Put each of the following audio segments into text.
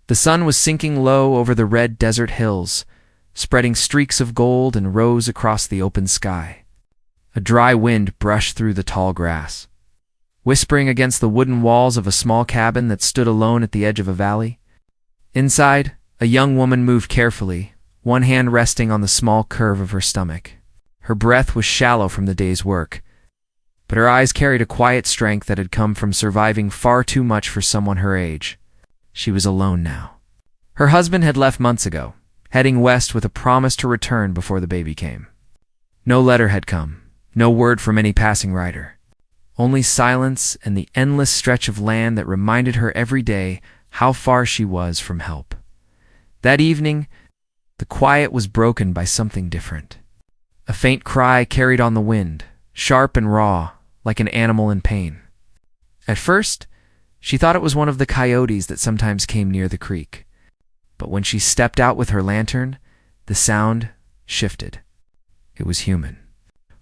The sun was sinking low over the red desert hills, spreading streaks of gold and rose across the open sky. A dry wind brushed through the tall grass, whispering against the wooden walls of a small cabin that stood alone at the edge of a valley. Inside, a young woman moved carefully, one hand resting on the small curve of her stomach. Her breath was shallow from the day's work, but her eyes carried a quiet strength that had come from surviving far too much for someone her age. She was alone now. Her husband had left months ago, heading west with a promise to return before the baby came. No letter had come, no word from any passing rider. Only silence and the endless stretch of land that reminded her every day how far she was from help. That evening, the quiet was broken by something different. A faint cry carried on the wind, sharp and raw, like an animal in pain. At first, she thought it was one of the coyotes that sometimes came near the creek. But when she stepped out with her lantern, the sound shifted. It was human.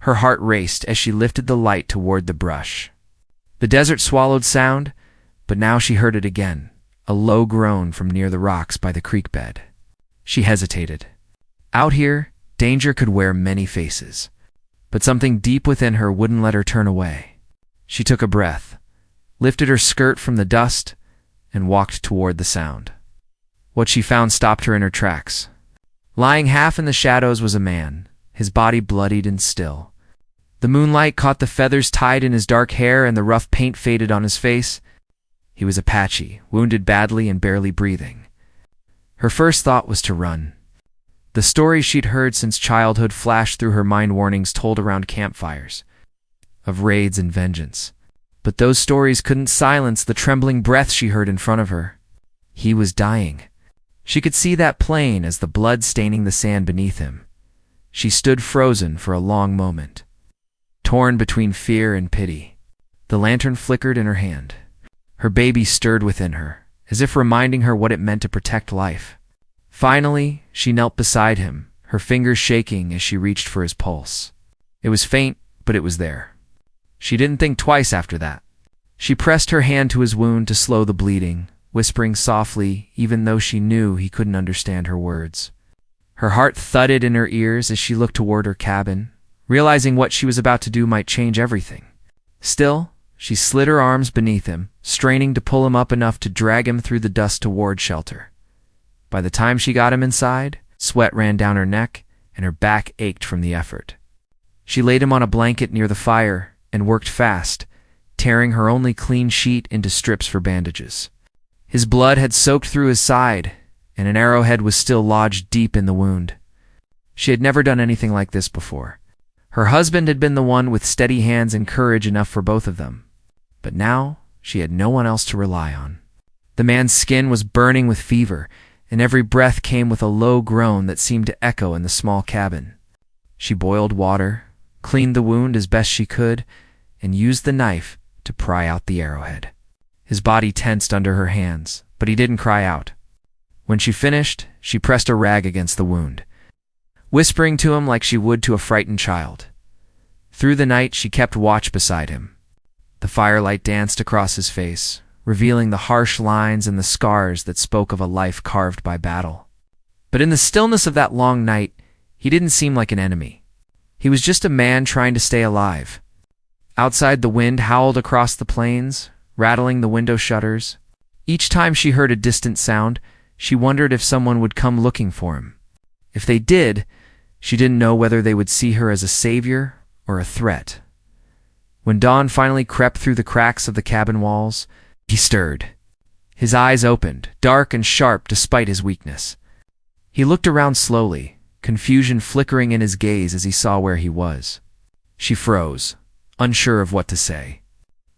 Her heart raced as she lifted the light toward the brush. The desert swallowed sound, but now she heard it again, a low groan from near the rocks by the creek bed. She hesitated. Out here, danger could wear many faces, but something deep within her wouldn't let her turn away. She took a breath, lifted her skirt from the dust, and walked toward the sound. What she found stopped her in her tracks. Lying half in the shadows was a man, his body bloodied and still. The moonlight caught the feathers tied in his dark hair and the rough paint faded on his face. He was Apache, wounded badly and barely breathing. Her first thought was to run. The stories she'd heard since childhood flashed through her mind, warnings told around campfires, of raids and vengeance. But those stories couldn't silence the trembling breath she heard in front of her. He was dying. She could see that plain as the blood staining the sand beneath him. She stood frozen for a long moment, torn between fear and pity. The lantern flickered in her hand. Her baby stirred within her, as if reminding her what it meant to protect life. Finally, she knelt beside him, her fingers shaking as she reached for his pulse. It was faint, but it was there. She didn't think twice after that. She pressed her hand to his wound to slow the bleeding, whispering softly, even though she knew he couldn't understand her words. Her heart thudded in her ears as she looked toward her cabin, realizing what she was about to do might change everything. Still, she slid her arms beneath him, straining to pull him up enough to drag him through the dust toward shelter. By the time she got him inside, sweat ran down her neck and her back ached from the effort. She laid him on a blanket near the fire and worked fast, tearing her only clean sheet into strips for bandages. His blood had soaked through his side, and an arrowhead was still lodged deep in the wound. She had never done anything like this before. Her husband had been the one with steady hands and courage enough for both of them. But now she had no one else to rely on. The man's skin was burning with fever, and every breath came with a low groan that seemed to echo in the small cabin. She boiled water, cleaned the wound as best she could, and used the knife to pry out the arrowhead. His body tensed under her hands, but he didn't cry out. When she finished, she pressed a rag against the wound, whispering to him like she would to a frightened child. Through the night, she kept watch beside him. The firelight danced across his face, revealing the harsh lines and the scars that spoke of a life carved by battle. But in the stillness of that long night, he didn't seem like an enemy. He was just a man trying to stay alive. Outside, the wind howled across the plains, rattling the window shutters. Each time she heard a distant sound, she wondered if someone would come looking for him. If they did, she didn't know whether they would see her as a savior or a threat. When dawn finally crept through the cracks of the cabin walls, he stirred. His eyes opened, dark and sharp despite his weakness. He looked around slowly, confusion flickering in his gaze as he saw where he was. She froze, unsure of what to say.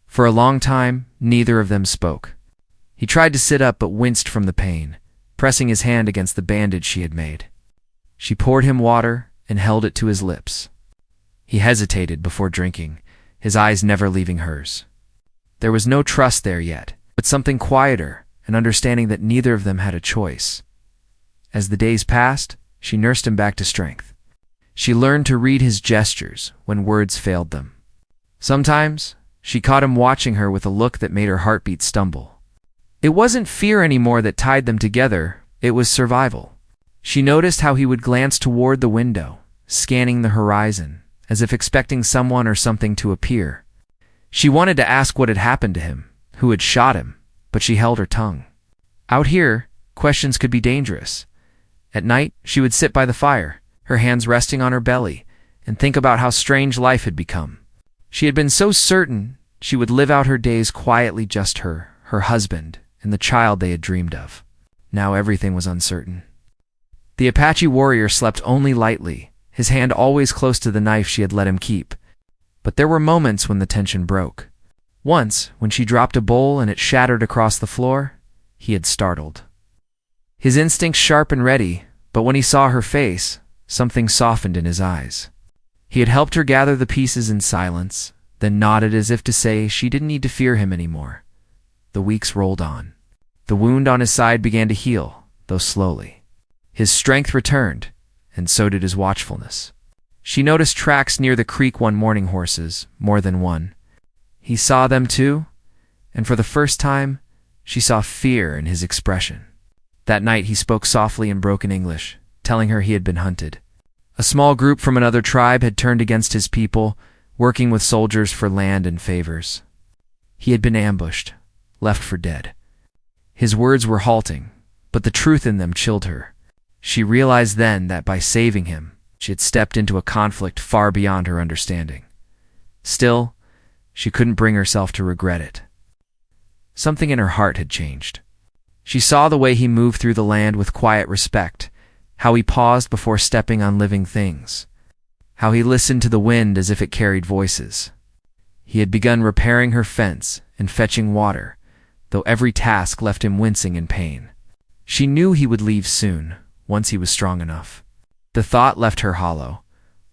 For a long time, neither of them spoke. He tried to sit up but winced from the pain, pressing his hand against the bandage she had made. She poured him water and held it to his lips. He hesitated before drinking, his eyes never leaving hers. There was no trust there yet, but something quieter, an understanding that neither of them had a choice. As the days passed, she nursed him back to strength. She learned to read his gestures when words failed them. Sometimes, she caught him watching her with a look that made her heartbeat stumble. It wasn't fear anymore that tied them together, it was survival. She noticed how he would glance toward the window, scanning the horizon, as if expecting someone or something to appear. She wanted to ask what had happened to him, who had shot him, but she held her tongue. Out here, questions could be dangerous. At night, she would sit by the fire, her hands resting on her belly, and think about how strange life had become. She had been so certain she would live out her days quietly, just her husband, and the child they had dreamed of. Now everything was uncertain. The Apache warrior slept only lightly, his hand always close to the knife she had let him keep. But there were moments when the tension broke. Once, when she dropped a bowl and it shattered across the floor, he had startled. His instincts sharp and ready, but when he saw her face, something softened in his eyes. He had helped her gather the pieces in silence, then nodded as if to say she didn't need to fear him anymore. The weeks rolled on. The wound on his side began to heal, though slowly. His strength returned, and so did his watchfulness. She noticed tracks near the creek one morning, horses, more than one. He saw them too, and for the first time, she saw fear in his expression. That night he spoke softly in broken English, telling her he had been hunted. A small group from another tribe had turned against his people, working with soldiers for land and favors. He had been ambushed, left for dead. His words were halting, but the truth in them chilled her. She realized then that by saving him, she had stepped into a conflict far beyond her understanding. Still, she couldn't bring herself to regret it. Something in her heart had changed. She saw the way he moved through the land with quiet respect, how he paused before stepping on living things, how he listened to the wind as if it carried voices. He had begun repairing her fence and fetching water, though every task left him wincing in pain. She knew he would leave soon, once he was strong enough. The thought left her hollow.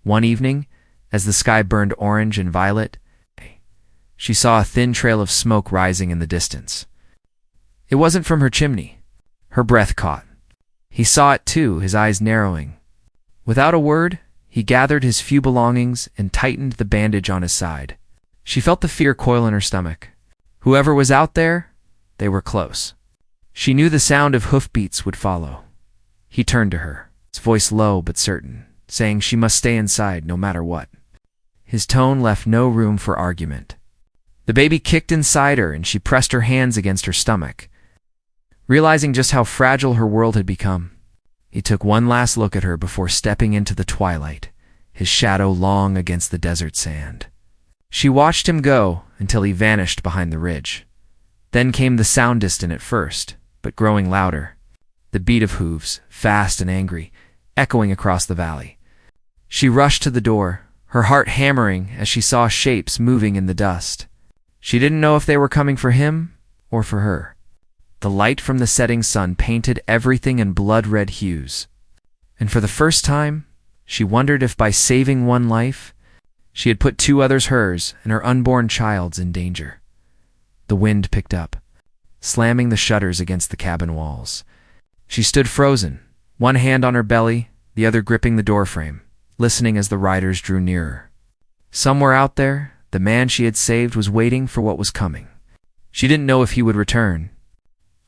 One evening, as the sky burned orange and violet, she saw a thin trail of smoke rising in the distance. It wasn't from her chimney. Her breath caught. He saw it too, his eyes narrowing. Without a word, he gathered his few belongings and tightened the bandage on his side. She felt the fear coil in her stomach. Whoever was out there, they were close. She knew the sound of hoofbeats would follow. He turned to her, his voice low but certain, saying she must stay inside no matter what. His tone left no room for argument. The baby kicked inside her and she pressed her hands against her stomach. Realizing just how fragile her world had become, he took one last look at her before stepping into the twilight, his shadow long against the desert sand. She watched him go until he vanished behind the ridge. Then came the sound, distant at first, but growing louder. The beat of hooves, fast and angry, echoing across the valley. She rushed to the door, her heart hammering as she saw shapes moving in the dust. She didn't know if they were coming for him or for her. The light from the setting sun painted everything in blood-red hues. And for the first time, she wondered if by saving one life, she had put two others, hers and her unborn child's, in danger. The wind picked up, slamming the shutters against the cabin walls. She stood frozen, one hand on her belly, the other gripping the doorframe, listening as the riders drew nearer. Somewhere out there, the man she had saved was waiting for what was coming. She didn't know if he would return.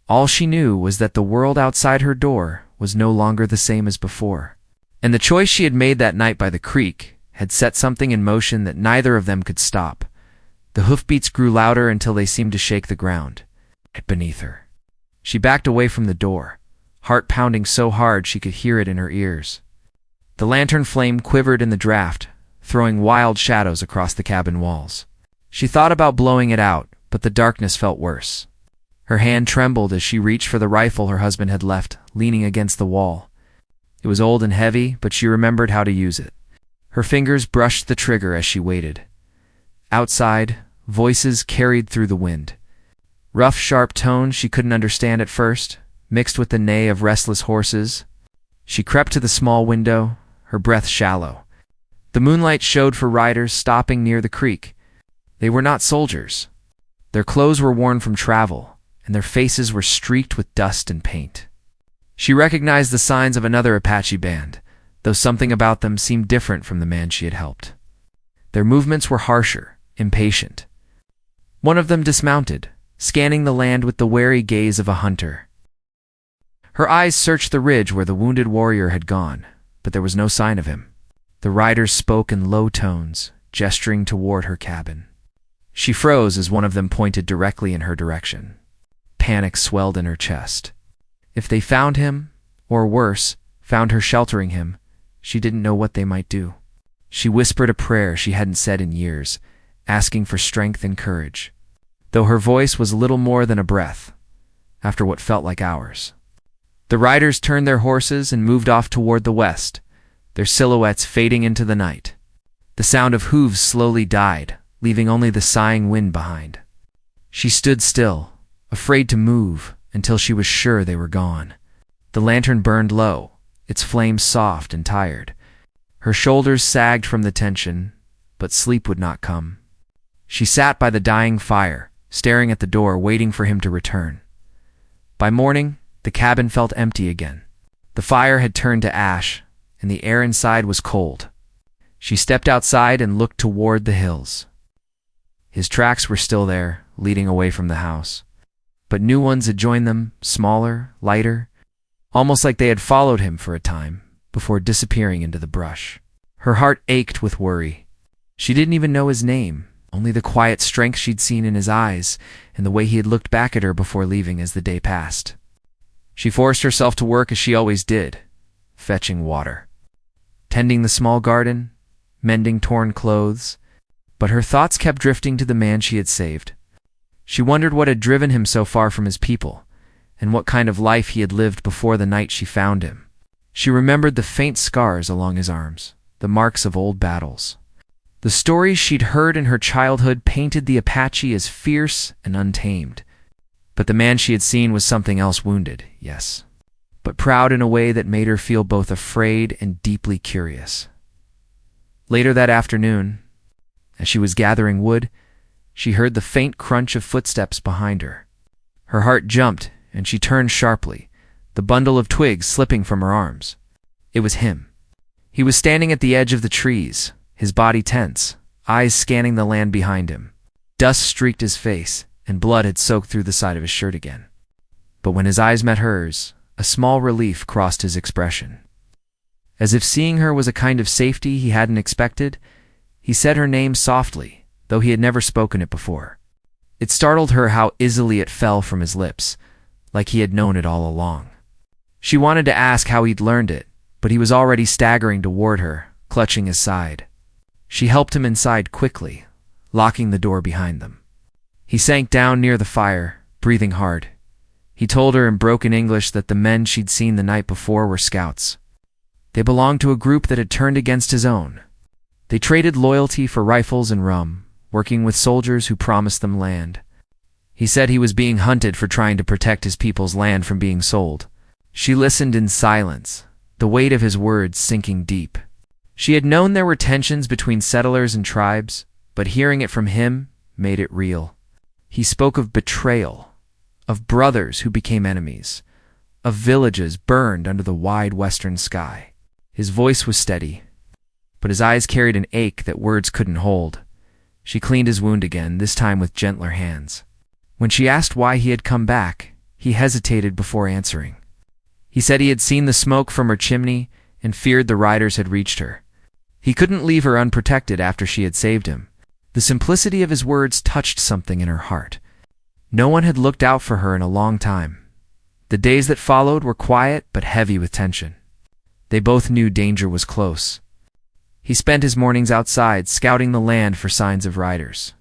All she knew was that the world outside her door was no longer the same as before. And the choice she had made that night by the creek had set something in motion that neither of them could stop. The hoofbeats grew louder until they seemed to shake the ground beneath her. She backed away from the door, heart pounding so hard she could hear it in her ears. The lantern flame quivered in the draft, throwing wild shadows across the cabin walls. She thought about blowing it out, but the darkness felt worse. Her hand trembled as she reached for the rifle her husband had left, leaning against the wall. It was old and heavy, but she remembered how to use it. Her fingers brushed the trigger as she waited. Outside, voices carried through the wind. Rough, sharp tones she couldn't understand at first, mixed with the neigh of restless horses. She crept to the small window, her breath shallow. The moonlight showed for riders stopping near the creek. They were not soldiers. Their clothes were worn from travel, and their faces were streaked with dust and paint. She recognized the signs of another Apache band, though something about them seemed different from the man she had helped. Their movements were harsher, impatient. One of them dismounted, scanning the land with the wary gaze of a hunter. Her eyes searched the ridge where the wounded warrior had gone, but there was no sign of him. The riders spoke in low tones, gesturing toward her cabin. She froze as one of them pointed directly in her direction. Panic swelled in her chest. If they found him, or worse, found her sheltering him, she didn't know what they might do. She whispered a prayer she hadn't said in years, asking for strength and courage, though her voice was little more than a breath, after what felt like hours. The riders turned their horses and moved off toward the west, their silhouettes fading into the night. The sound of hooves slowly died, leaving only the sighing wind behind. She stood still, afraid to move, until she was sure they were gone. The lantern burned low, its flame soft and tired. Her shoulders sagged from the tension, but sleep would not come. She sat by the dying fire, staring at the door, waiting for him to return. By morning, the cabin felt empty again. The fire had turned to ash, and the air inside was cold. She stepped outside and looked toward the hills. His tracks were still there, leading away from the house. But new ones had joined them, smaller, lighter, almost like they had followed him for a time, before disappearing into the brush. Her heart ached with worry. She didn't even know his name, only the quiet strength she'd seen in his eyes and the way he had looked back at her before leaving as the day passed. She forced herself to work as she always did, fetching water, tending the small garden, mending torn clothes, but her thoughts kept drifting to the man she had saved. She wondered what had driven him so far from his people, and what kind of life he had lived before the night she found him. She remembered the faint scars along his arms, the marks of old battles. The stories she'd heard in her childhood painted the Apache as fierce and untamed. But the man she had seen was something else, wounded, yes, but proud in a way that made her feel both afraid and deeply curious. Later that afternoon, as she was gathering wood, she heard the faint crunch of footsteps behind her. Her heart jumped, and she turned sharply, the bundle of twigs slipping from her arms. It was him. He was standing at the edge of the trees, his body tense, eyes scanning the land behind him. Dust streaked his face, and blood had soaked through the side of his shirt again. But when his eyes met hers, a small relief crossed his expression. As if seeing her was a kind of safety he hadn't expected, he said her name softly, though he had never spoken it before. It startled her how easily it fell from his lips, like he had known it all along. She wanted to ask how he'd learned it, but he was already staggering toward her, clutching his side. She helped him inside quickly, locking the door behind them. He sank down near the fire, breathing hard. He told her in broken English that the men she'd seen the night before were scouts. They belonged to a group that had turned against his own. They traded loyalty for rifles and rum, working with soldiers who promised them land. He said he was being hunted for trying to protect his people's land from being sold. She listened in silence, the weight of his words sinking deep. She had known there were tensions between settlers and tribes, but hearing it from him made it real. He spoke of betrayal, of brothers who became enemies, of villages burned under the wide western sky. His voice was steady, but his eyes carried an ache that words couldn't hold. She cleaned his wound again, this time with gentler hands. When she asked why he had come back, he hesitated before answering. He said he had seen the smoke from her chimney and feared the riders had reached her. He couldn't leave her unprotected after she had saved him. The simplicity of his words touched something in her heart. No one had looked out for her in a long time. The days that followed were quiet but heavy with tension. They both knew danger was close. He spent his mornings outside, scouting the land for signs of riders.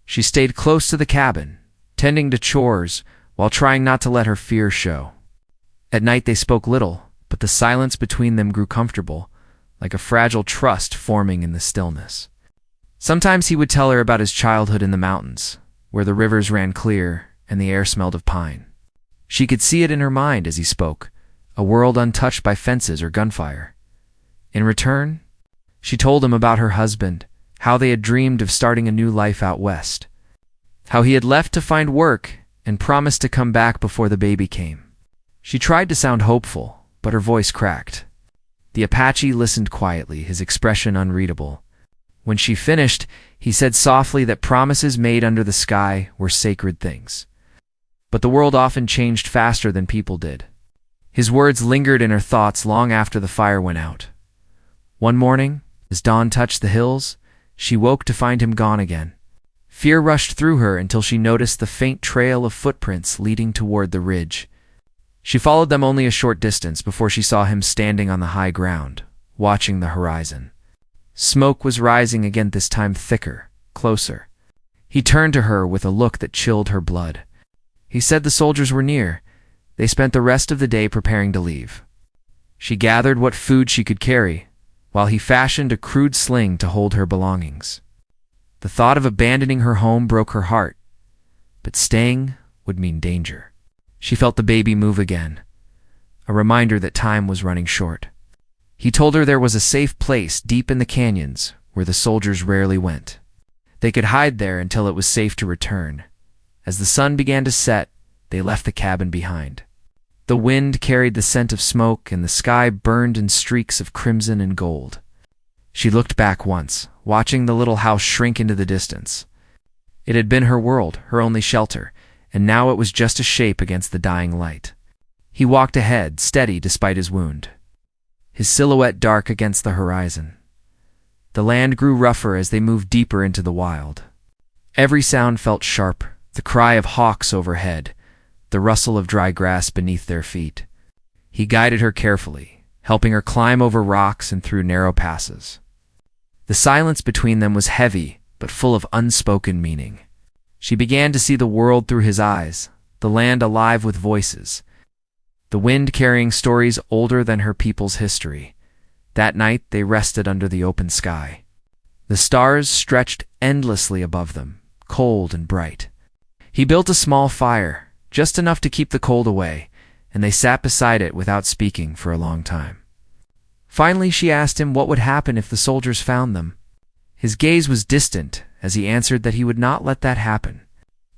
She stayed close to the cabin, tending to chores while trying not to let her fear show. At night they spoke little, but the silence between them grew comfortable, like a fragile trust forming in the stillness. Sometimes he would tell her about his childhood in the mountains, where the rivers ran clear and the air smelled of pine. She could see it in her mind as he spoke, a world untouched by fences or gunfire. In return, she told him about her husband, how they had dreamed of starting a new life out west, how he had left to find work and promised to come back before the baby came. She tried to sound hopeful, but her voice cracked. The Apache listened quietly, his expression unreadable. When she finished, he said softly that promises made under the sky were sacred things. but the world often changed faster than people did. His words lingered in her thoughts long after the fire went out. One morning, as dawn touched the hills, she woke to find him gone again. Fear rushed through her until she noticed the faint trail of footprints leading toward the ridge. She followed them only a short distance before she saw him standing on the high ground, watching the horizon. Smoke was rising again, this time thicker, closer. He turned to her with a look that chilled her blood. He said the soldiers were near. They spent the rest of the day preparing to leave. She gathered what food she could carry, while he fashioned a crude sling to hold her belongings. The thought of abandoning her home broke her heart, but staying would mean danger. She felt the baby move again, a reminder that time was running short. He told her there was a safe place deep in the canyons where the soldiers rarely went. They could hide there until it was safe to return. As the sun began to set, they left the cabin behind. The wind carried the scent of smoke, and the sky burned in streaks of crimson and gold. She looked back once, watching the little house shrink into the distance. It had been her world, her only shelter, and now it was just a shape against the dying light. He walked ahead, steady despite his wound, his silhouette dark against the horizon. The land grew rougher as they moved deeper into the wild. Every sound felt sharp, the cry of hawks overhead, the rustle of dry grass beneath their feet. He guided her carefully, helping her climb over rocks and through narrow passes. The silence between them was heavy, but full of unspoken meaning. She began to see the world through his eyes, the land alive with voices, the wind carrying stories older than her people's history. That night they rested under the open sky. The stars stretched endlessly above them, cold and bright. He built a small fire, just enough to keep the cold away, and they sat beside it without speaking for a long time. Finally she asked him what would happen if the soldiers found them. His gaze was distant as he answered that he would not let that happen.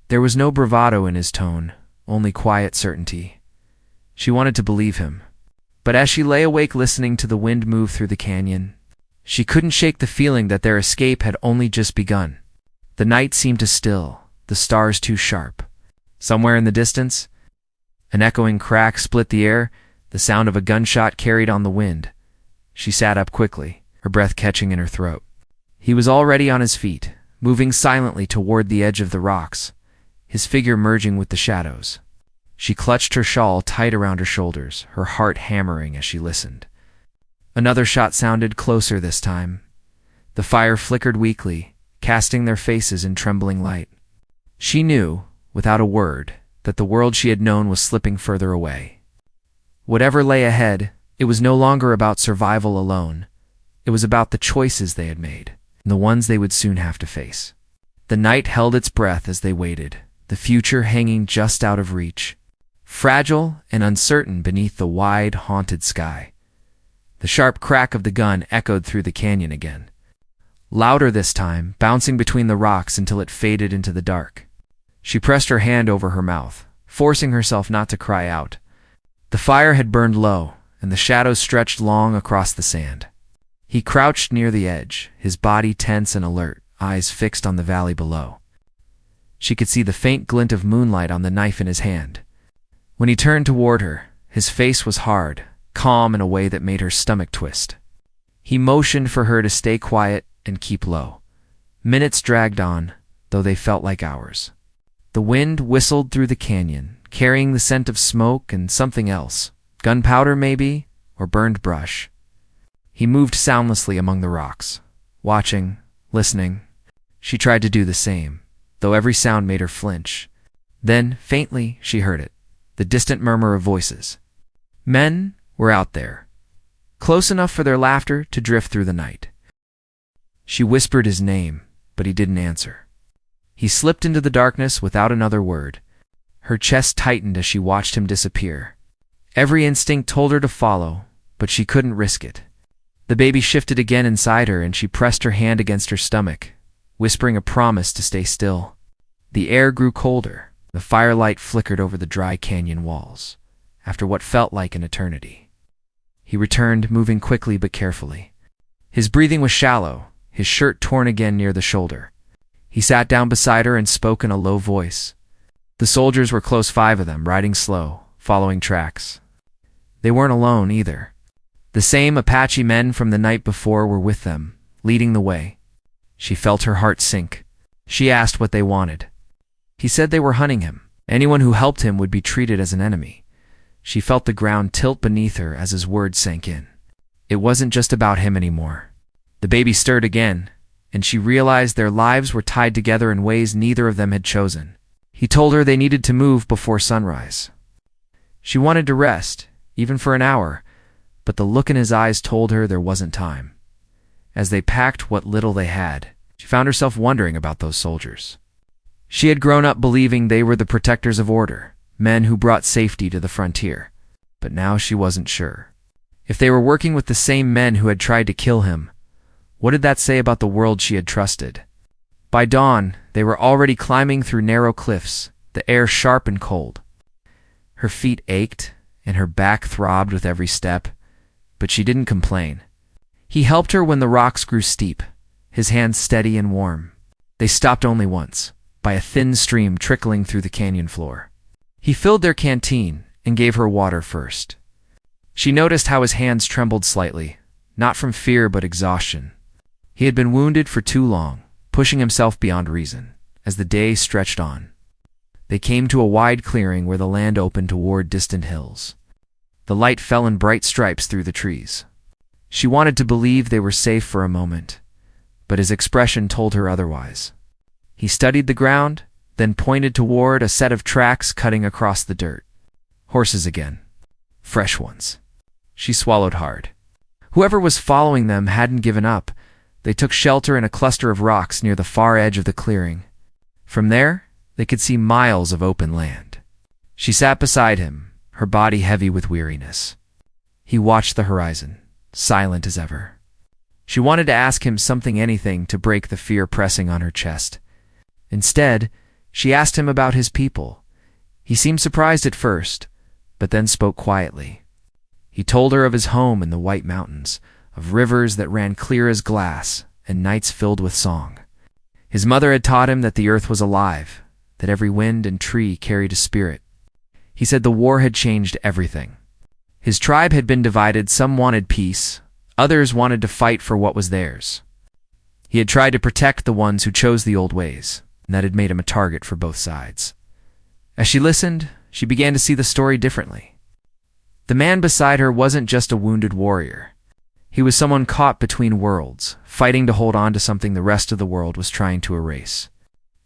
There was no bravado in his tone, only quiet certainty. She wanted to believe him, but as she lay awake listening to the wind move through the canyon, she couldn't shake the feeling that their escape had only just begun. The night seemed too still, the stars too sharp. Somewhere in the distance, an echoing crack split the air, the sound of a gunshot carried on the wind. She sat up quickly, her breath catching in her throat. He was already on his feet, moving silently toward the edge of the rocks, his figure merging with the shadows. She clutched her shawl tight around her shoulders, her heart hammering as she listened. Another shot sounded closer this time. The fire flickered weakly, casting their faces in trembling light. She knew, without a word, that the world she had known was slipping further away. Whatever lay ahead, it was no longer about survival alone. It was about the choices they had made, and the ones they would soon have to face. The night held its breath as they waited, the future hanging just out of reach, fragile and uncertain beneath the wide, haunted sky. The sharp crack of the gun echoed through the canyon again, louder this time, bouncing between the rocks until it faded into the dark. She pressed her hand over her mouth, forcing herself not to cry out. The fire had burned low, and the shadows stretched long across the sand. He crouched near the edge, his body tense and alert, eyes fixed on the valley below. She could see the faint glint of moonlight on the knife in his hand. When he turned toward her, his face was hard, calm in a way that made her stomach twist. He motioned for her to stay quiet and keep low. Minutes dragged on, though they felt like hours. The wind whistled through the canyon, carrying the scent of smoke and something else, gunpowder maybe, or burned brush. He moved soundlessly among the rocks, watching, listening. She tried to do the same, though every sound made her flinch. Then, faintly, she heard it, the distant murmur of voices. Men were out there, close enough for their laughter to drift through the night. She whispered his name, but he didn't answer. He slipped into the darkness without another word. Her chest tightened as she watched him disappear. Every instinct told her to follow, but she couldn't risk it. The baby shifted again inside her, and she pressed her hand against her stomach, whispering a promise to stay still. The air grew colder. The firelight flickered over the dry canyon walls, after what felt like an eternity. He returned, moving quickly but carefully. His breathing was shallow, his shirt torn again near the shoulder. He sat down beside her and spoke in a low voice. The soldiers were close, 5 of them, riding slow, following tracks. They weren't alone either. The same Apache men from the night before were with them, leading the way. She felt her heart sink. She asked what they wanted. He said they were hunting him. Anyone who helped him would be treated as an enemy. She felt the ground tilt beneath her as his words sank in. It wasn't just about him anymore. The baby stirred again, and she realized their lives were tied together in ways neither of them had chosen. He told her they needed to move before sunrise. She wanted to rest, even for an hour, but the look in his eyes told her there wasn't time. As they packed what little they had, she found herself wondering about those soldiers. She had grown up believing they were the protectors of order, men who brought safety to the frontier. But now she wasn't sure. If they were working with the same men who had tried to kill him, what did that say about the world she had trusted? By dawn, they were already climbing through narrow cliffs, the air sharp and cold. Her feet ached, and her back throbbed with every step, but she didn't complain. He helped her when the rocks grew steep, his hands steady and warm. They stopped only once, by a thin stream trickling through the canyon floor. He filled their canteen and gave her water first. She noticed how his hands trembled slightly, not from fear but exhaustion. He had been wounded for too long, pushing himself beyond reason, as the day stretched on. They came to a wide clearing where the land opened toward distant hills. The light fell in bright stripes through the trees. She wanted to believe they were safe for a moment, but his expression told her otherwise. He studied the ground, then pointed toward a set of tracks cutting across the dirt. Horses again. Fresh ones. She swallowed hard. Whoever was following them hadn't given up. They took shelter in a cluster of rocks near the far edge of the clearing. From there, they could see miles of open land. She sat beside him, her body heavy with weariness. He watched the horizon, silent as ever. She wanted to ask him something, anything, to break the fear pressing on her chest. Instead, she asked him about his people. He seemed surprised at first, but then spoke quietly. He told her of his home in the White Mountains, of rivers that ran clear as glass and nights filled with song. His mother had taught him that the earth was alive, that every wind and tree carried a spirit. He said the war had changed everything. His tribe had been divided. Some wanted peace, others wanted to fight for what was theirs. He had tried to protect the ones who chose the old ways, and that had made him a target for both sides. As she listened, she began to see the story differently. The man beside her wasn't just a wounded warrior. He was someone caught between worlds, fighting to hold on to something the rest of the world was trying to erase.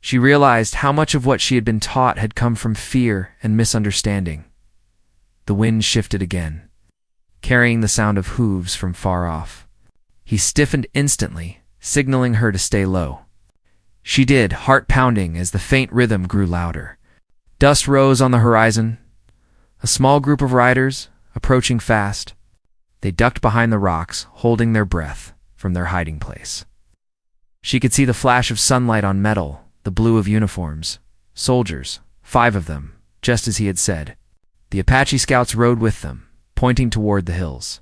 She realized how much of what she had been taught had come from fear and misunderstanding. The wind shifted again, carrying the sound of hooves from far off. He stiffened instantly, signaling her to stay low. She did, heart pounding as the faint rhythm grew louder. Dust rose on the horizon. A small group of riders, approaching fast. They ducked behind the rocks, holding their breath from their hiding place. She could see the flash of sunlight on metal, the blue of uniforms. Soldiers, 5 of them, just as he had said. The Apache scouts rode with them, pointing toward the hills.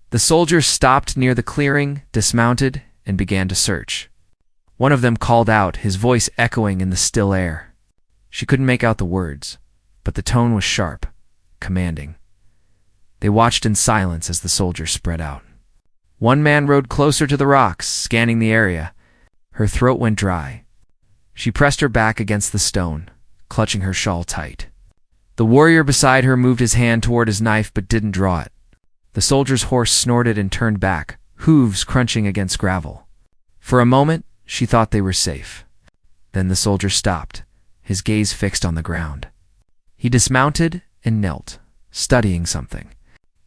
The soldiers stopped near the clearing, dismounted, and began to search. One of them called out, his voice echoing in the still air. She couldn't make out the words, but the tone was sharp, commanding. They watched in silence as the soldiers spread out. One man rode closer to the rocks, scanning the area. Her throat went dry. She pressed her back against the stone, clutching her shawl tight. The warrior beside her moved his hand toward his knife but didn't draw it. The soldier's horse snorted and turned back, hooves crunching against gravel. For a moment, she thought they were safe. Then the soldier stopped, his gaze fixed on the ground. He dismounted and knelt, studying something.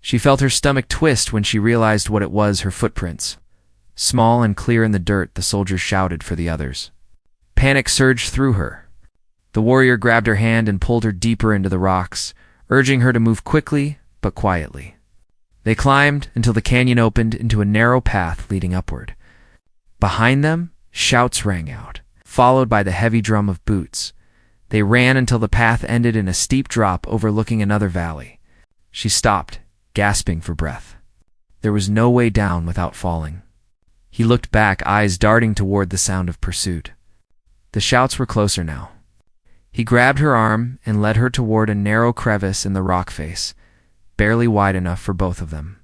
She felt her stomach twist when she realized what it was, her footprints. Small and clear in the dirt, the soldier shouted for the others. Panic surged through her. The warrior grabbed her hand and pulled her deeper into the rocks, urging her to move quickly but quietly. They climbed until the canyon opened into a narrow path leading upward. Behind them, shouts rang out, followed by the heavy drum of boots. They ran until the path ended in a steep drop overlooking another valley. She stopped, gasping for breath. There was no way down without falling. He looked back, eyes darting toward the sound of pursuit. The shouts were closer now. He grabbed her arm and led her toward a narrow crevice in the rock face, barely wide enough for both of them.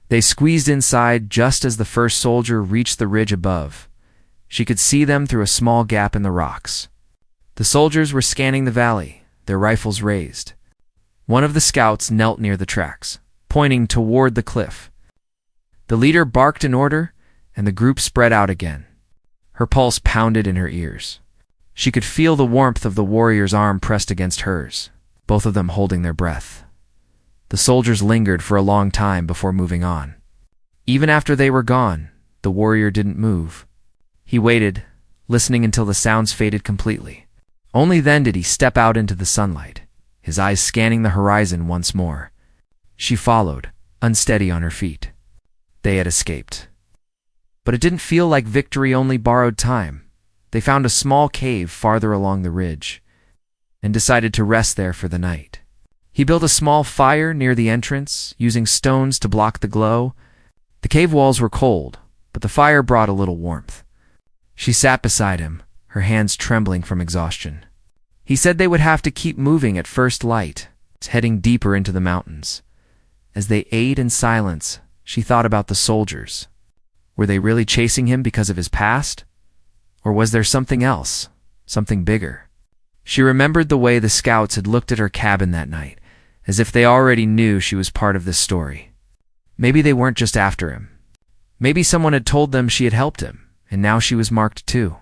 They squeezed inside just as the first soldier reached the ridge above. She could see them through a small gap in the rocks. The soldiers were scanning the valley, their rifles raised. One of the scouts knelt near the tracks, pointing toward the cliff. The leader barked an order, and the group spread out again. Her pulse pounded in her ears. She could feel the warmth of the warrior's arm pressed against hers, both of them holding their breath. The soldiers lingered for a long time before moving on. Even after they were gone, the warrior didn't move. He waited, listening until the sounds faded completely. Only then did he step out into the sunlight, his eyes scanning the horizon once more. She followed, unsteady on her feet. They had escaped. But it didn't feel like victory only borrowed time. They found a small cave farther along the ridge and decided to rest there for the night. He built a small fire near the entrance, using stones to block the glow. The cave walls were cold, but the fire brought a little warmth. She sat beside him, her hands trembling from exhaustion. He said they would have to keep moving at first light, heading deeper into the mountains. As they ate in silence, she thought about the soldiers. Were they really chasing him because of his past? Or was there something else, something bigger? She remembered the way the scouts had looked at her cabin that night, as if they already knew she was part of this story. Maybe they weren't just after him. Maybe someone had told them she had helped him, and now she was marked too.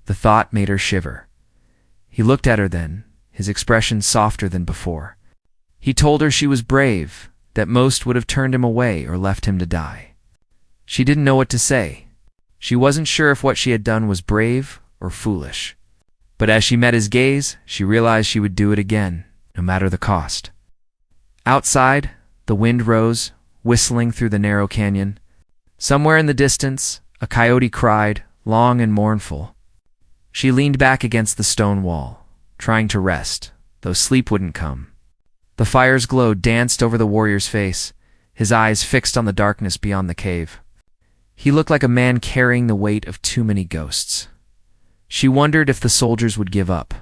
The thought made her shiver. He looked at her then, his expression softer than before. He told her she was brave, that most would have turned him away or left him to die. She didn't know what to say. She wasn't sure if what she had done was brave or foolish. But as she met his gaze, she realized she would do it again, no matter the cost. Outside, the wind rose, whistling through the narrow canyon. Somewhere in the distance, a coyote cried, long and mournful. She leaned back against the stone wall, trying to rest, though sleep wouldn't come. The fire's glow danced over the warrior's face, his eyes fixed on the darkness beyond the cave. He looked like a man carrying the weight of too many ghosts. She wondered if the soldiers would give up,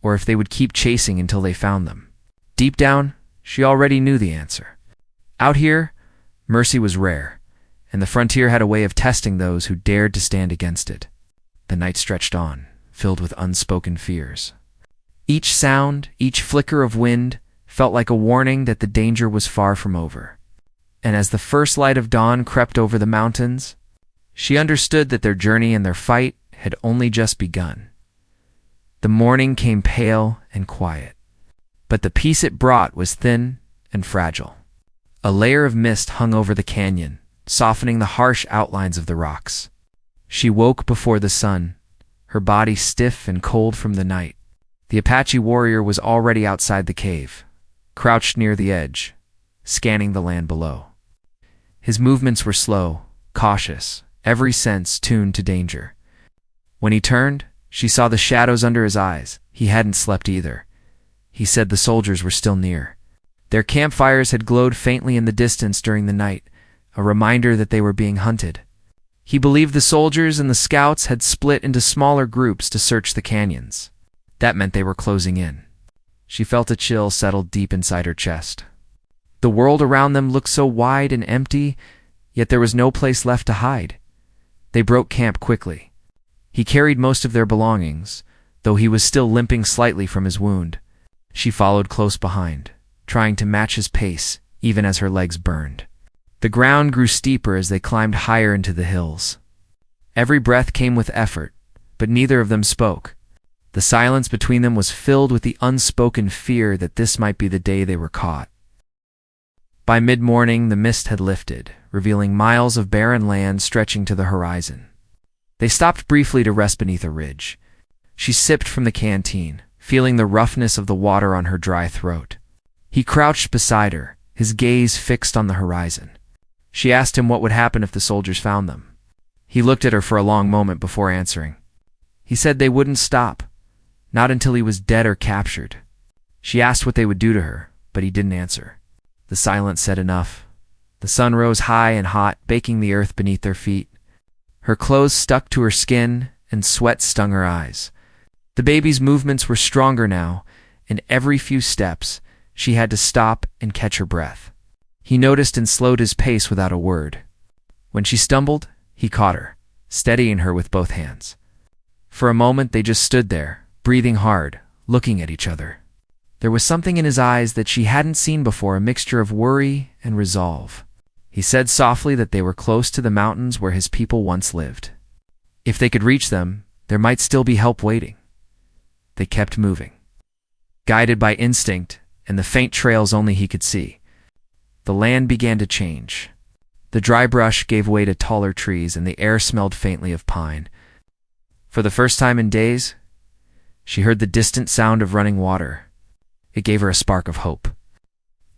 or if they would keep chasing until they found them. Deep down, she already knew the answer. Out here, mercy was rare, and the frontier had a way of testing those who dared to stand against it. The night stretched on, filled with unspoken fears. Each sound, each flicker of wind, felt like a warning that the danger was far from over. And as the first light of dawn crept over the mountains, she understood that their journey and their fight had only just begun. The morning came pale and quiet, but the peace it brought was thin and fragile. A layer of mist hung over the canyon, softening the harsh outlines of the rocks. She woke before the sun, her body stiff and cold from the night. The Apache warrior was already outside the cave, crouched near the edge, scanning the land below. His movements were slow, cautious, every sense tuned to danger. When he turned, she saw the shadows under his eyes. He hadn't slept either. He said the soldiers were still near. Their campfires had glowed faintly in the distance during the night, a reminder that they were being hunted. He believed the soldiers and the scouts had split into smaller groups to search the canyons. That meant they were closing in. She felt a chill settle deep inside her chest. The world around them looked so wide and empty, yet there was no place left to hide. They broke camp quickly. He carried most of their belongings, though he was still limping slightly from his wound. She followed close behind, trying to match his pace, even as her legs burned. The ground grew steeper as they climbed higher into the hills. Every breath came with effort, but neither of them spoke. The silence between them was filled with the unspoken fear that this might be the day they were caught. By mid-morning, the mist had lifted, revealing miles of barren land stretching to the horizon. They stopped briefly to rest beneath a ridge. She sipped from the canteen, feeling the roughness of the water on her dry throat. He crouched beside her, his gaze fixed on the horizon. She asked him what would happen if the soldiers found them. He looked at her for a long moment before answering. He said they wouldn't stop, not until he was dead or captured. She asked what they would do to her, but he didn't answer. The silence said enough. The sun rose high and hot, baking the earth beneath their feet. Her clothes stuck to her skin, and sweat stung her eyes. The baby's movements were stronger now, and every few steps, she had to stop and catch her breath. He noticed and slowed his pace without a word. When she stumbled, he caught her, steadying her with both hands. For a moment they just stood there, breathing hard, looking at each other. There was something in his eyes that she hadn't seen before, a mixture of worry and resolve. He said softly that they were close to the mountains where his people once lived. If they could reach them, there might still be help waiting. They kept moving, guided by instinct and the faint trails only he could see. The land began to change. The dry brush gave way to taller trees, and the air smelled faintly of pine. For the first time in days, she heard the distant sound of running water. It gave her a spark of hope.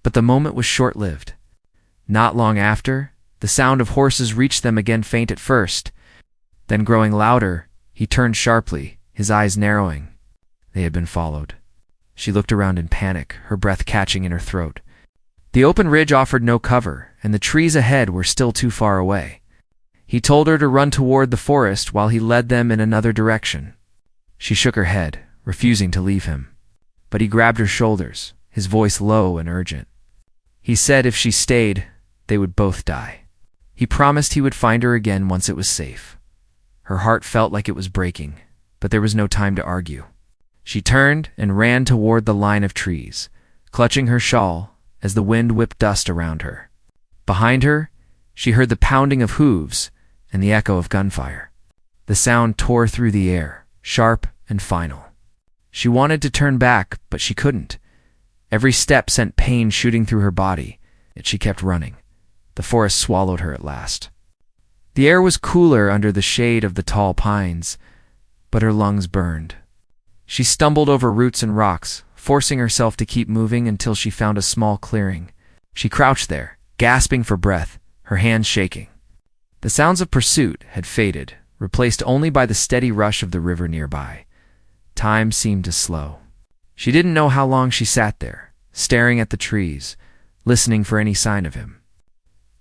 But the moment was short-lived. Not long after, the sound of horses reached them again, faint at first. Then growing louder, he turned sharply, his eyes narrowing. They had been followed. She looked around in panic, her breath catching in her throat. The open ridge offered no cover, and the trees ahead were still too far away. He told her to run toward the forest while he led them in another direction. She shook her head, refusing to leave him. But he grabbed her shoulders, his voice low and urgent. He said if she stayed, they would both die. He promised he would find her again once it was safe. Her heart felt like it was breaking, but there was no time to argue. She turned and ran toward the line of trees, clutching her shawl as the wind whipped dust around her. Behind her, she heard the pounding of hooves and the echo of gunfire. The sound tore through the air, sharp and final. She wanted to turn back, but she couldn't. Every step sent pain shooting through her body, yet she kept running. The forest swallowed her at last. The air was cooler under the shade of the tall pines, but her lungs burned. She stumbled over roots and rocks, forcing herself to keep moving until she found a small clearing. She crouched there, gasping for breath, her hands shaking. The sounds of pursuit had faded, replaced only by the steady rush of the river nearby. Time seemed to slow. She didn't know how long she sat there, staring at the trees, listening for any sign of him.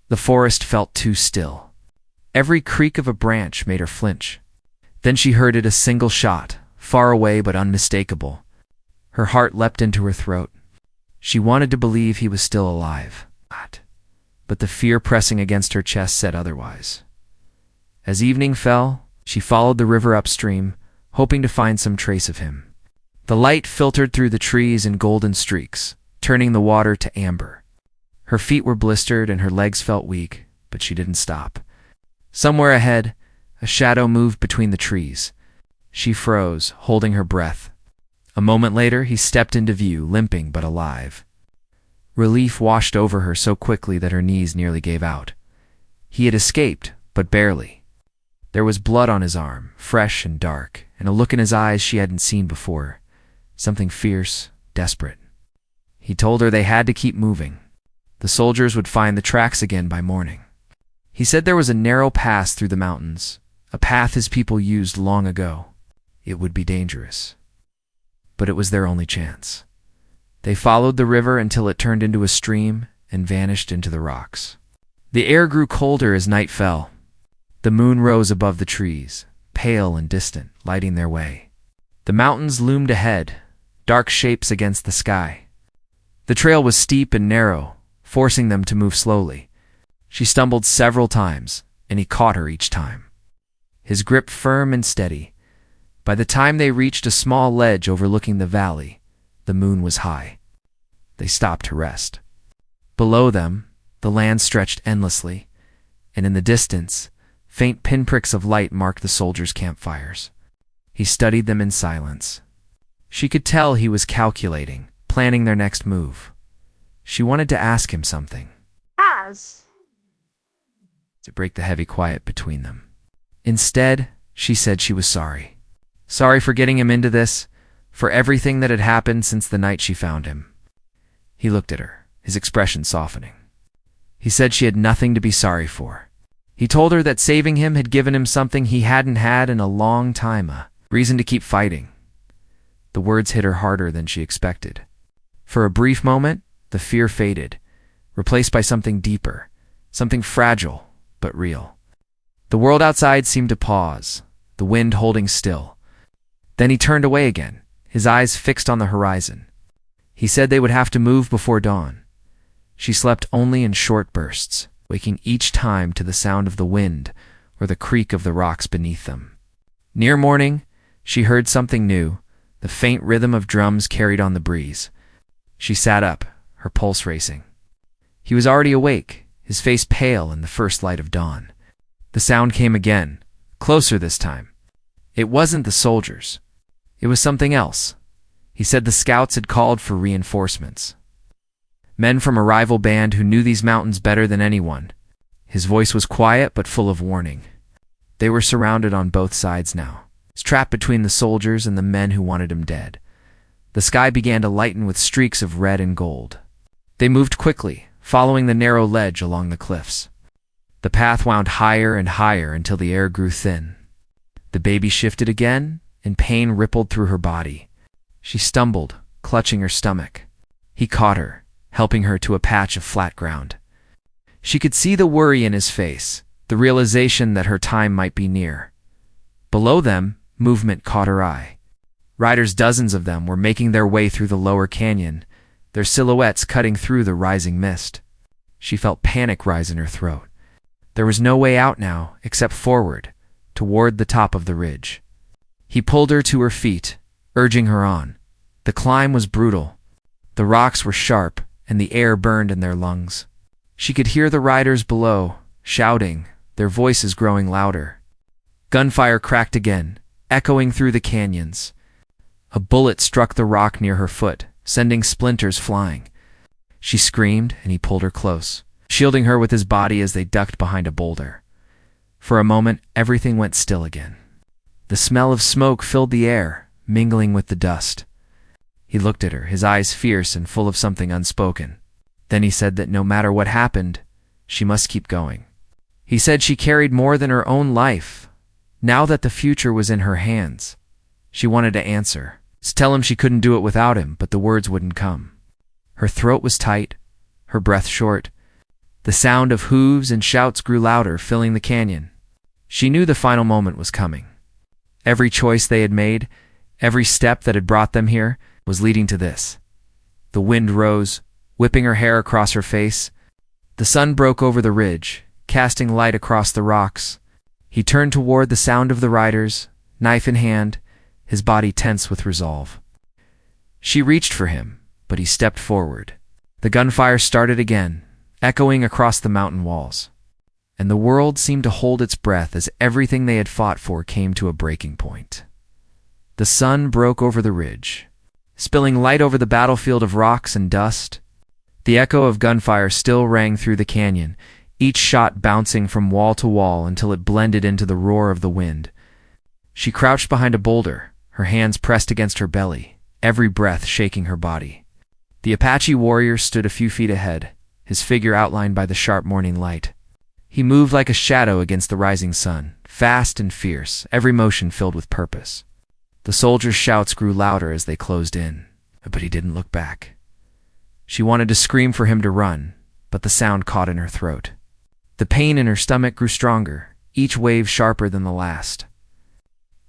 The forest felt too still. Every creak of a branch made her flinch. Then she heard it, a single shot, far away but unmistakable. Her heart leapt into her throat. She wanted to believe he was still alive. But the fear pressing against her chest said otherwise. As evening fell, she followed the river upstream, hoping to find some trace of him. The light filtered through the trees in golden streaks, turning the water to amber. Her feet were blistered and her legs felt weak, but she didn't stop. Somewhere ahead, a shadow moved between the trees. She froze, holding her breath. A moment later, he stepped into view, limping but alive. Relief washed over her so quickly that her knees nearly gave out. He had escaped, but barely. There was blood on his arm, fresh and dark, and a look in his eyes she hadn't seen before. Something fierce, desperate. He told her they had to keep moving. The soldiers would find the tracks again by morning. He said there was a narrow pass through the mountains, a path his people used long ago. It would be dangerous. But it was their only chance. They followed the river until it turned into a stream and vanished into the rocks. The air grew colder as night fell. The moon rose above the trees, pale and distant, lighting their way. The mountains loomed ahead, dark shapes against the sky. The trail was steep and narrow, forcing them to move slowly. She stumbled several times, and he caught her each time. His grip firm and steady. By the time they reached a small ledge overlooking the valley, the moon was high. They stopped to rest. Below them, the land stretched endlessly, and in the distance, faint pinpricks of light marked the soldiers' campfires. He studied them in silence. She could tell he was calculating, planning their next move. She wanted to ask him something. To break the heavy quiet between them. Instead, she said she was sorry. Sorry for getting him into this, for everything that had happened since the night she found him. He looked at her, his expression softening. He said she had nothing to be sorry for. He told her that saving him had given him something he hadn't had in a long time, a reason to keep fighting. The words hit her harder than she expected. For a brief moment, the fear faded, replaced by something deeper, something fragile but real. The world outside seemed to pause, the wind holding still. Then he turned away again, his eyes fixed on the horizon. He said they would have to move before dawn. She slept only in short bursts, waking each time to the sound of the wind or the creak of the rocks beneath them. Near morning, she heard something new, the faint rhythm of drums carried on the breeze. She sat up, her pulse racing. He was already awake, his face pale in the first light of dawn. The sound came again, closer this time. It wasn't the soldiers. It was something else. He said the scouts had called for reinforcements. Men from a rival band who knew these mountains better than anyone. His voice was quiet but full of warning. They were surrounded on both sides now, trapped between the soldiers and the men who wanted him dead. The sky began to lighten with streaks of red and gold. They moved quickly, following the narrow ledge along the cliffs. The path wound higher and higher until the air grew thin. The baby shifted again, and pain rippled through her body. She stumbled, clutching her stomach. He caught her, helping her to a patch of flat ground. She could see the worry in his face, the realization that her time might be near. Below them, movement caught her eye. Riders, dozens of them, were making their way through the lower canyon, their silhouettes cutting through the rising mist. She felt panic rise in her throat. There was no way out now, except forward, toward the top of the ridge. He pulled her to her feet, urging her on. The climb was brutal. The rocks were sharp, and the air burned in their lungs. She could hear the riders below, shouting, their voices growing louder. Gunfire cracked again, echoing through the canyons. A bullet struck the rock near her foot, sending splinters flying. She screamed, and he pulled her close, shielding her with his body as they ducked behind a boulder. For a moment, everything went still again. The smell of smoke filled the air, mingling with the dust. He looked at her, his eyes fierce and full of something unspoken. Then he said that no matter what happened, she must keep going. He said she carried more than her own life. Now that the future was in her hands, she wanted to answer, tell him she couldn't do it without him, but the words wouldn't come. Her throat was tight, her breath short. The sound of hooves and shouts grew louder, filling the canyon. She knew the final moment was coming. Every choice they had made, every step that had brought them here, was leading to this. The wind rose, whipping her hair across her face. The sun broke over the ridge, casting light across the rocks. He turned toward the sound of the riders, knife in hand, his body tense with resolve. She reached for him, but he stepped forward. The gunfire started again, echoing across the mountain walls. And the world seemed to hold its breath as everything they had fought for came to a breaking point. The sun broke over the ridge, spilling light over the battlefield of rocks and dust. The echo of gunfire still rang through the canyon, each shot bouncing from wall to wall until it blended into the roar of the wind. She crouched behind a boulder, her hands pressed against her belly, every breath shaking her body. The Apache warrior stood a few feet ahead, his figure outlined by the sharp morning light. He moved like a shadow against the rising sun, fast and fierce, every motion filled with purpose. The soldiers' shouts grew louder as they closed in, but he didn't look back. She wanted to scream for him to run, but the sound caught in her throat. The pain in her stomach grew stronger, each wave sharper than the last.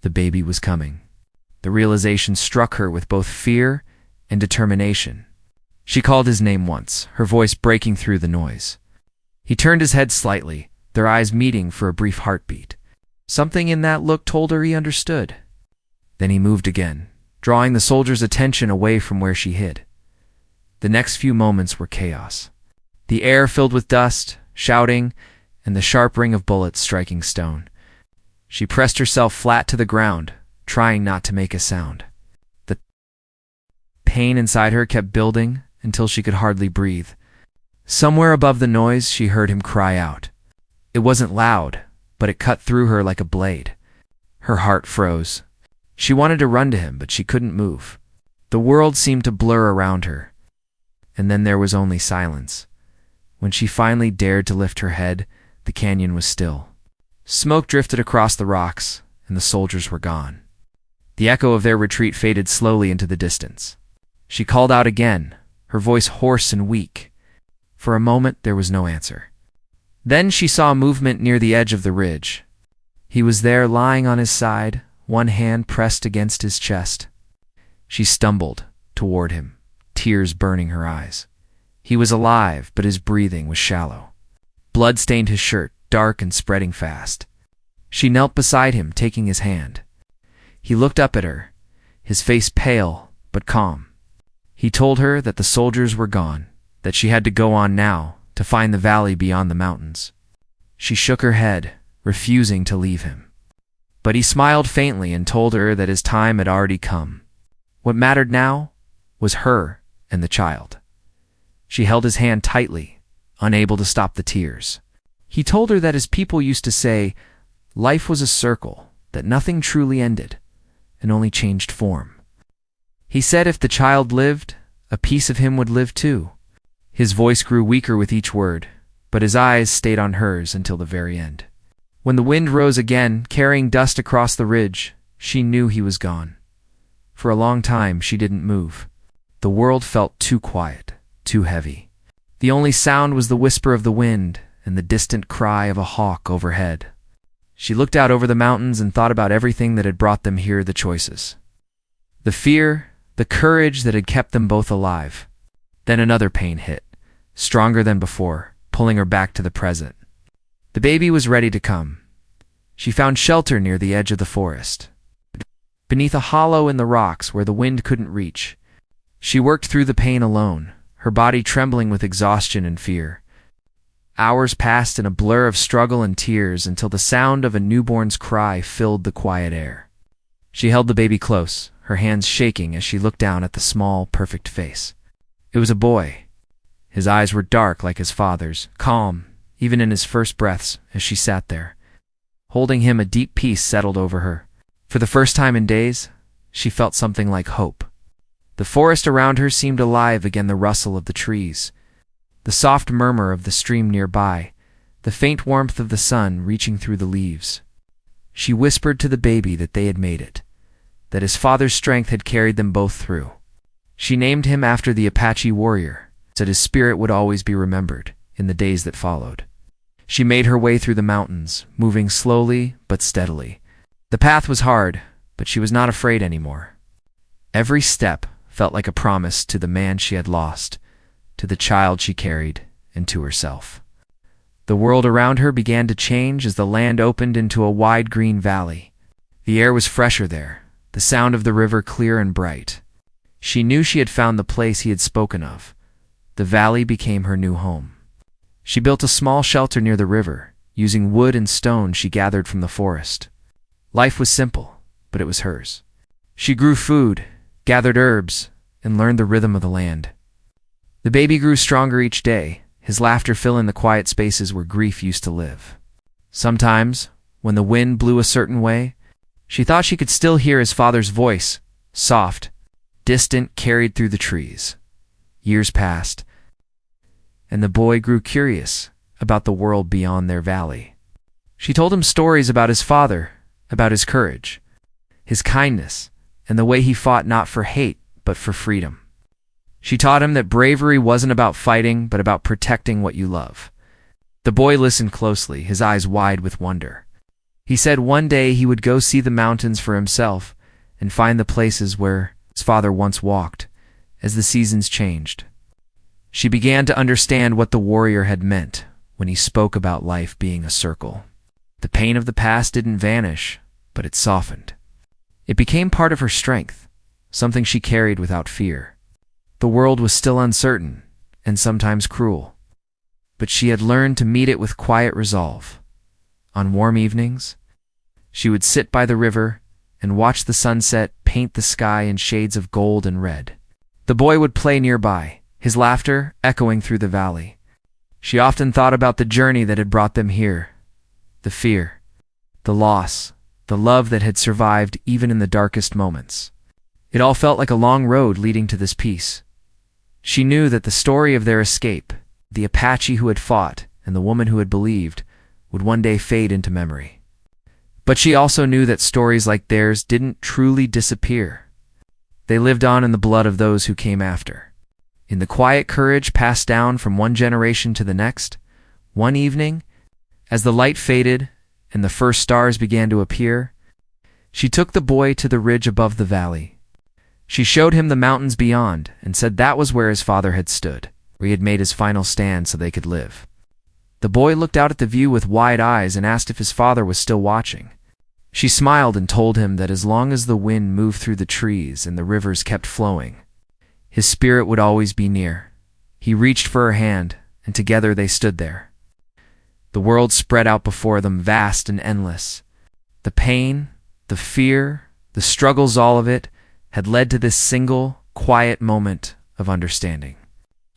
The baby was coming. The realization struck her with both fear and determination. She called his name once, her voice breaking through the noise. He turned his head slightly, their eyes meeting for a brief heartbeat. Something in that look told her he understood. Then he moved again, drawing the soldiers' attention away from where she hid. The next few moments were chaos. The air filled with dust, shouting, and the sharp ring of bullets striking stone. She pressed herself flat to the ground, trying not to make a sound. The pain inside her kept building until she could hardly breathe. Somewhere above the noise, she heard him cry out. It wasn't loud, but it cut through her like a blade. Her heart froze. She wanted to run to him, but she couldn't move. The world seemed to blur around her. And then there was only silence. When she finally dared to lift her head, the canyon was still. Smoke drifted across the rocks, and the soldiers were gone. The echo of their retreat faded slowly into the distance. She called out again, her voice hoarse and weak. For a moment, there was no answer. Then she saw movement near the edge of the ridge. He was there lying on his side, one hand pressed against his chest. She stumbled toward him, tears burning her eyes. He was alive, but his breathing was shallow. Blood stained his shirt, dark and spreading fast. She knelt beside him, taking his hand. He looked up at her, his face pale but calm. He told her that the soldiers were gone, that she had to go on now to find the valley beyond the mountains. She shook her head, refusing to leave him. But he smiled faintly and told her that his time had already come. What mattered now was her and the child. She held his hand tightly, unable to stop the tears. He told her that his people used to say, life was a circle, that nothing truly ended, and only changed form. He said if the child lived, a piece of him would live too. His voice grew weaker with each word, but his eyes stayed on hers until the very end. When the wind rose again, carrying dust across the ridge, she knew he was gone. For a long time she didn't move. The world felt too quiet, too heavy. The only sound was the whisper of the wind and the distant cry of a hawk overhead. She looked out over the mountains and thought about everything that had brought them here, the choices. The fear, the courage that had kept them both alive. Then another pain hit, stronger than before, pulling her back to the present. The baby was ready to come. She found shelter near the edge of the forest, beneath a hollow in the rocks where the wind couldn't reach. She worked through the pain alone, her body trembling with exhaustion and fear. Hours passed in a blur of struggle and tears until the sound of a newborn's cry filled the quiet air. She held the baby close, her hands shaking as she looked down at the small, perfect face. It was a boy. His eyes were dark like his father's, calm, even in his first breaths as she sat there. Holding him, a deep peace settled over her. For the first time in days, she felt something like hope. The forest around her seemed alive again, the rustle of the trees, the soft murmur of the stream nearby, the faint warmth of the sun reaching through the leaves. She whispered to the baby that they had made it, that his father's strength had carried them both through. She named him after the Apache warrior, said his spirit would always be remembered in the days that followed. She made her way through the mountains, moving slowly but steadily. The path was hard, but she was not afraid anymore. Every step felt like a promise to the man she had lost, to the child she carried, and to herself. The world around her began to change as the land opened into a wide green valley. The air was fresher there, the sound of the river clear and bright. She knew she had found the place he had spoken of. The valley became her new home. She built a small shelter near the river, using wood and stone she gathered from the forest. Life was simple, but it was hers. She grew food, gathered herbs, and learned the rhythm of the land. The baby grew stronger each day, his laughter filling the quiet spaces where grief used to live. Sometimes, when the wind blew a certain way, she thought she could still hear his father's voice, soft, distant, carried through the trees. Years passed, and the boy grew curious about the world beyond their valley. She told him stories about his father, about his courage, his kindness, and the way he fought not for hate, but for freedom. She taught him that bravery wasn't about fighting, but about protecting what you love. The boy listened closely, his eyes wide with wonder. He said one day he would go see the mountains for himself and find the places where his father once walked, as the seasons changed. She began to understand what the warrior had meant when he spoke about life being a circle. The pain of the past didn't vanish, but it softened. It became part of her strength, something she carried without fear. The world was still uncertain and sometimes cruel, but she had learned to meet it with quiet resolve. On warm evenings, she would sit by the river and watch the sunset paint the sky in shades of gold and red. The boy would play nearby, his laughter echoing through the valley. She often thought about the journey that had brought them here, the fear, the loss, the love that had survived even in the darkest moments. It all felt like a long road leading to this peace. She knew that the story of their escape, the Apache who had fought and the woman who had believed, would one day fade into memory. But she also knew that stories like theirs didn't truly disappear. They lived on in the blood of those who came after. In the quiet courage passed down from one generation to the next, one evening, as the light faded and the first stars began to appear, She took the boy to the ridge above the valley. She showed him the mountains beyond and said that was where his father had stood, where he had made his final stand so they could live. The boy looked out at the view with wide eyes and asked if his father was still watching. She smiled and told him that as long as the wind moved through the trees and the rivers kept flowing, his spirit would always be near. He reached for her hand, and together they stood there. The world spread out before them, vast and endless. The pain, the fear, the struggles, all of it had led to this single, quiet moment of understanding.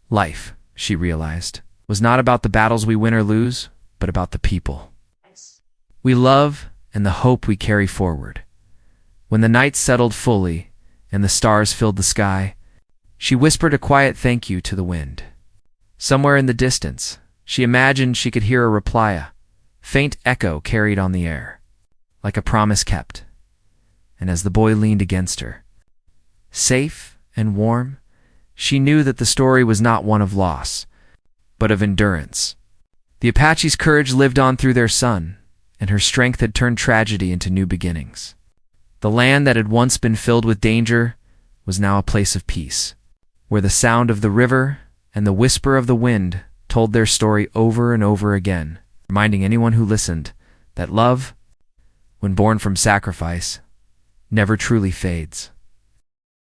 Life, she realized, was not about the battles we win or lose, but about the people we love and the hope we carry forward. When the night settled fully and the stars filled the sky, she whispered a quiet thank you to the wind. Somewhere in the distance, she imagined she could hear a reply, a faint echo carried on the air, like a promise kept. And as the boy leaned against her, safe and warm, she knew that the story was not one of loss, but of endurance. The Apache's courage lived on through their son, and her strength had turned tragedy into new beginnings. The land that had once been filled with danger was now a place of peace, where the sound of the river and the whisper of the wind told their story over and over again, reminding anyone who listened that love, when born from sacrifice, never truly fades.